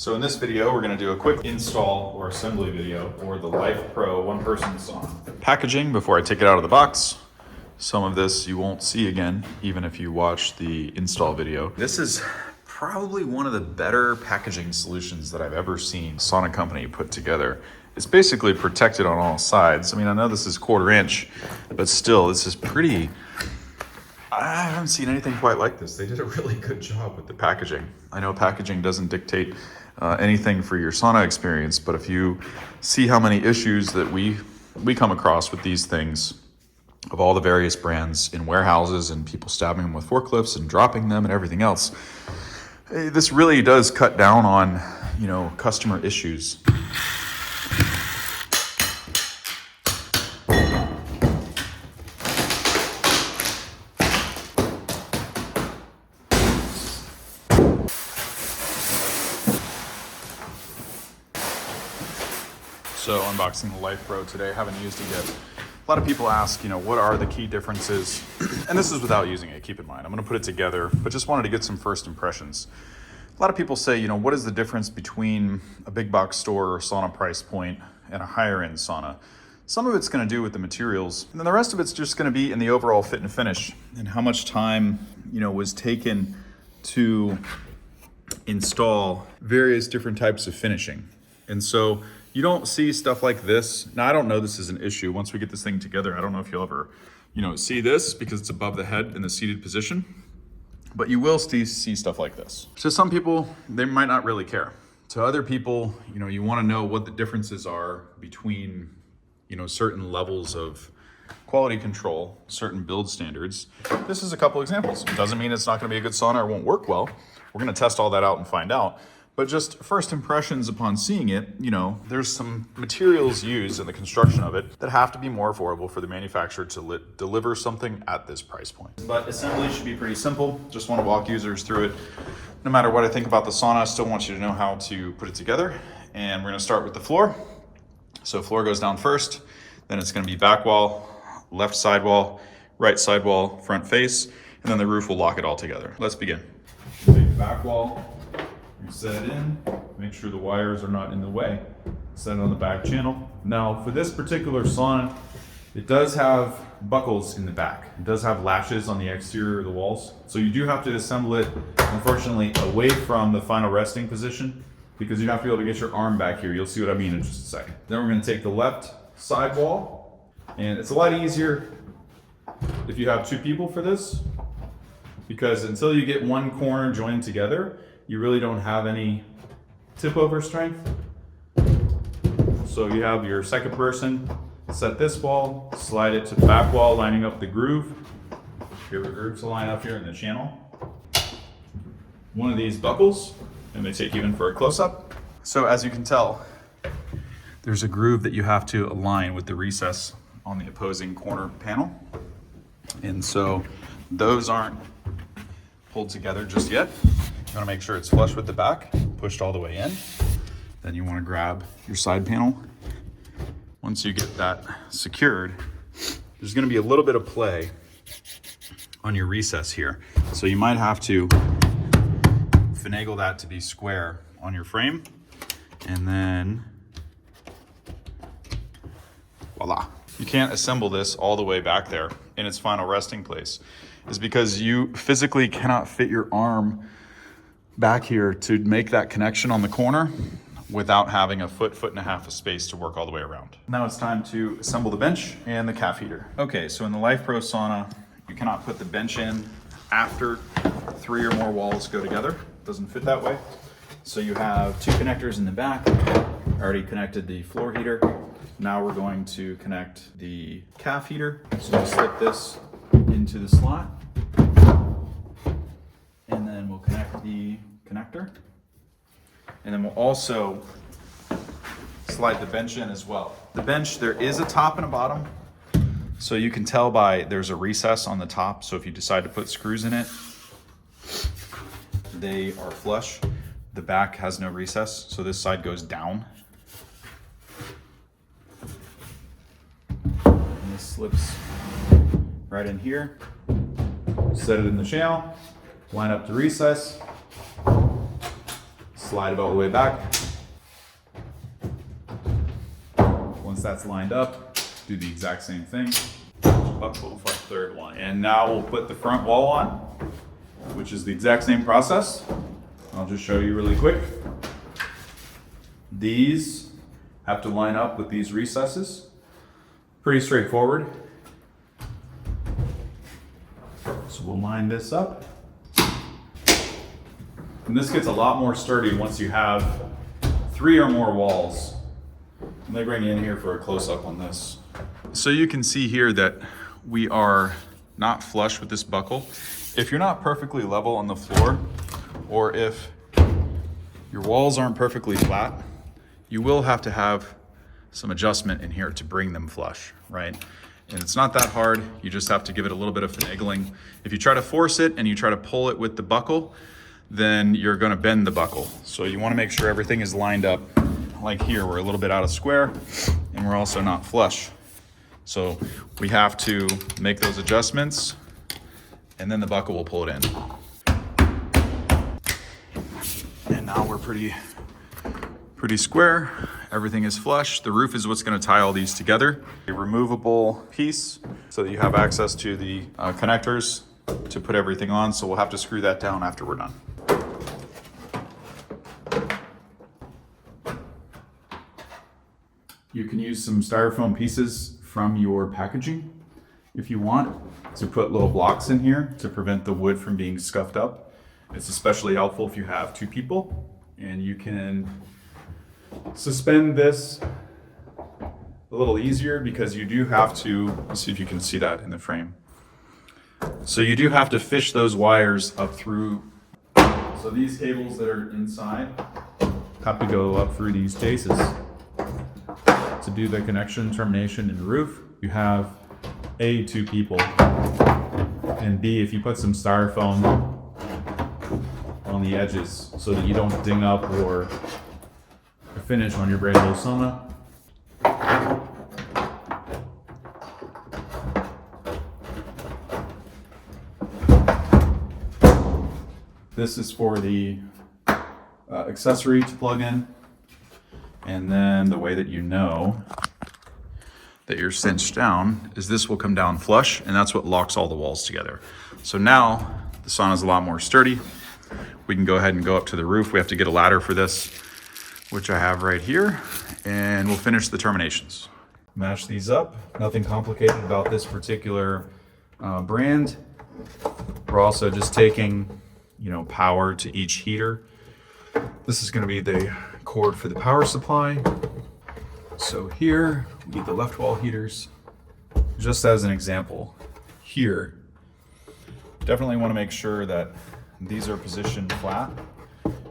So in this video, we're gonna do a quick install or assembly video for the LifePro one-person sauna. Packaging before I take it out of the box. Some of this you won't see again, even if you watch the install video. This is probably one of the better packaging solutions that I've ever seen a sauna company put together. It's basically protected on all sides. I mean, I know this is 1/4 inch, but still, this is pretty, I haven't seen anything quite like this. They did a really good job with the packaging. I know packaging doesn't dictate anything for your sauna experience, but if you see how many issues that we come across with these things, of all the various brands in warehouses and people stabbing them with forklifts and dropping them and everything else, this really does cut down on, customer issues. So unboxing the LifePro today, haven't used it yet. A lot of people ask, what are the key differences? And this is without using it, keep in mind. I'm gonna put it together, but just wanted to get some first impressions. A lot of people say, what is the difference between a big box store or sauna price point and a higher end sauna? Some of it's gonna do with the materials, and then the rest of it's just gonna be in the overall fit and finish and how much time, was taken to install various different types of finishing. And so you don't see stuff like this. Now, I don't know this is an issue. Once we get this thing together, I don't know if you'll ever, see this because it's above the head in the seated position, but you will see stuff like this. To some people, they might not really care. To other people, you want to know what the differences are between, certain levels of quality control, certain build standards. This is a couple examples. It doesn't mean it's not going to be a good sauna or won't work well. We're going to test all that out and find out. But just first impressions upon seeing it, there's some materials used in the construction of it that have to be more affordable for the manufacturer to deliver something at this price point. But assembly should be pretty simple. Just want to walk users through it. No matter what I think about the sauna, I still want you to know how to put it together. And we're going to start with the floor. So floor goes down first, then it's going to be back wall, left side wall, right side wall, front face, and then the roof will lock it all together. Let's begin. Take the back wall. You set it in, make sure the wires are not in the way. Set it on the back channel. Now for this particular sauna, it does have buckles in the back. It does have latches on the exterior of the walls. So you do have to assemble it, unfortunately, away from the final resting position because you have to be able to get your arm back here. You'll see what I mean in just a second. Then we're gonna take the left side wall, and it's a lot easier if you have 2 people for this, because until you get one corner joined together, you really don't have any tip over strength. So you have your second person set this wall, slide it to the back wall, lining up the groove. Here the grooves will line up here in the channel. One of these buckles, and they take you in for a close-up. So as you can tell, there's a groove that you have to align with the recess on the opposing corner panel. And so those aren't pulled together just yet. You want to make sure it's flush with the back, pushed all the way in. Then you want to grab your side panel. Once you get that secured, there's going to be a little bit of play on your recess here. So you might have to finagle that to be square on your frame. And then, voila. You can't assemble this all the way back there in its final resting place. Is because you physically cannot fit your arm back here to make that connection on the corner without having a foot and a half of space to work all the way around. Now it's time to assemble the bench and the calf heater. Okay, so in the LifePro sauna, you cannot put the bench in after 3 or more walls go together. It doesn't fit that way. So you have 2 connectors in the back. I already connected the floor heater. Now we're going to connect the calf heater. So we'll slip this into the slot. And then we'll connect the connector. And then we'll also slide the bench in as well. The bench, there is a top and a bottom. So you can tell by there's a recess on the top. So if you decide to put screws in it, they are flush. The back has no recess, so this side goes down. And this slips right in here. Set it in the channel, line up to recess, slide it all the way back. Once that's lined up, do the exact same thing. Buckle for our third one. And now we'll put the front wall on, which is the exact same process. I'll just show you really quick. These have to line up with these recesses. Pretty straightforward. So we'll line this up. And this gets a lot more sturdy once you have 3 or more walls. Let me bring you in here for a close-up on this. So you can see here that we are not flush with this buckle. If you're not perfectly level on the floor, or if your walls aren't perfectly flat, you will have to have some adjustment in here to bring them flush, right? And it's not that hard. You just have to give it a little bit of finagling. If you try to force it and you try to pull it with the buckle, then you're gonna bend the buckle. So you wanna make sure everything is lined up. Like here, we're a little bit out of square and we're also not flush. So we have to make those adjustments and then the buckle will pull it in. And now we're pretty square. Everything is flush. The roof is what's gonna tie all these together. A removable piece so that you have access to the connectors to put everything on. So we'll have to screw that down after we're done. You can use some styrofoam pieces from your packaging if you want to put little blocks in here to prevent the wood from being scuffed up. It's especially helpful if you have 2 people, and you can suspend this a little easier because you do have to, let's see if you can see that in the frame. So you do have to fish those wires up through. So these cables that are inside have to go up through these chases. To do the connection, termination, in the roof, you have A, 2 people, and B, if you put some styrofoam on the edges so that you don't ding up or finish on your LifePro Sauna. This is for the accessory to plug in. And then the way that you know that you're cinched down is this will come down flush, and that's what locks all the walls together. So now the sauna is a lot more sturdy. We can go ahead and go up to the roof. We have to get a ladder for this, which I have right here, and we'll finish the terminations. Mash these up. Nothing complicated about this particular brand. We're also just taking, power to each heater. This is going to be the cord for the power supply. So here we need the left wall heaters. Just as an example, here, definitely want to make sure that these are positioned flat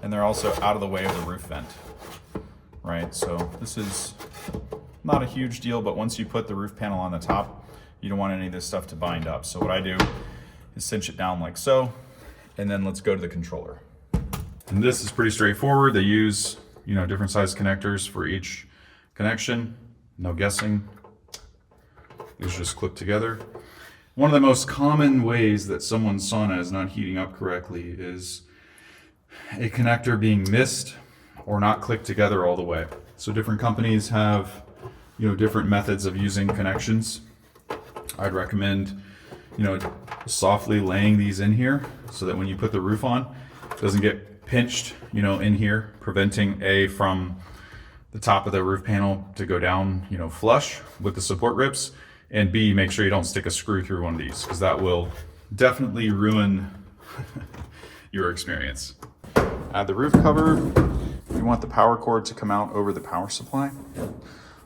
and they're also out of the way of the roof vent, right? So this is not a huge deal, but once you put the roof panel on the top, you don't want any of this stuff to bind up. So what I do is cinch it down like so, and then let's go to the controller. And this is pretty straightforward. They use, different size connectors for each connection. No guessing. These just clip together. One of the most common ways that someone's sauna is not heating up correctly is a connector being missed or not clicked together all the way. So different companies have, different methods of using connections. I'd recommend, softly laying these in here so that when you put the roof on, it doesn't get pinched, in here, preventing A, from the top of the roof panel to go down, flush with the support ribs, and B, make sure you don't stick a screw through one of these because that will definitely ruin your experience. Add the roof cover. You want the power cord to come out over the power supply.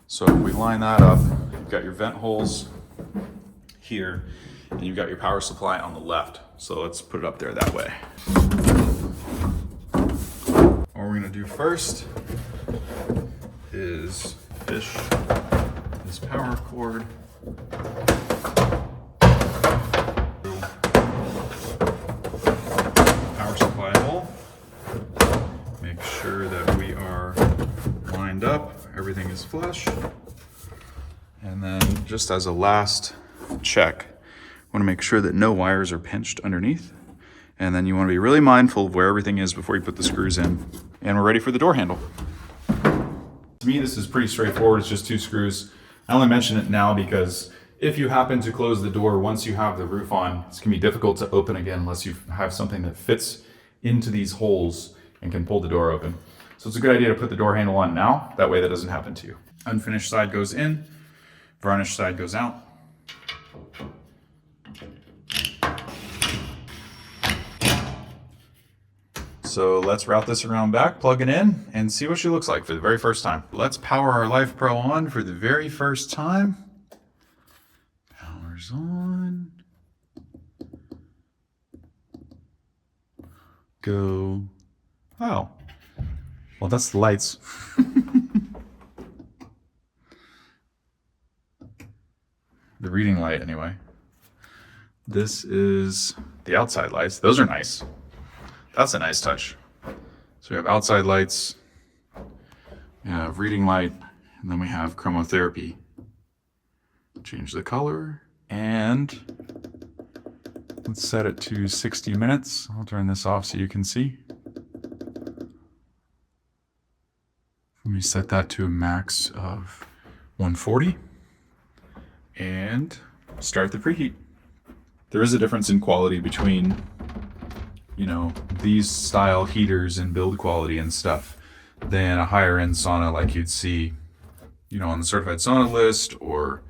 So if we line that up, you've got your vent holes here, and you've got your power supply on the left. So let's put it up there that way. What we're gonna do first is fish this power cord power supply hole. Make sure that we are lined up, everything is flush. And then just as a last check, I want to make sure that no wires are pinched underneath And then you want to be really mindful of where everything is before you put the screws in. And we're ready for the door handle. To me, this is pretty straightforward. It's just 2 screws. I only mention it now because if you happen to close the door once you have the roof on, it's going to be difficult to open again unless you have something that fits into these holes and can pull the door open. So it's a good idea to put the door handle on now. That way that doesn't happen to you. Unfinished side goes in, varnished side goes out. So let's route this around back, plug it in, and see what she looks like for the very first time. Let's power our LifePro on for the very first time. Power's on. Go. Oh. Well, that's the lights. The reading light, anyway. This is the outside lights. Those are nice. That's a nice touch. So we have outside lights, we have reading light, and then we have chromotherapy. Change the color, and let's set it to 60 minutes. I'll turn this off so you can see. Let me set that to a max of 140 and start the preheat. There is a difference in quality between, you know, these style heaters and build quality and stuff than a higher end sauna like you'd see, you know, on the certified sauna list or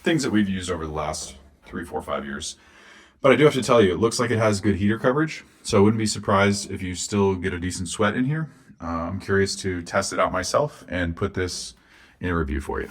things that we've used over the last 3, 4, 5 years. But I do have to tell you, it looks like it has good heater coverage. So I wouldn't be surprised if you still get a decent sweat in here. I'm curious to test it out myself and put this in a review for you.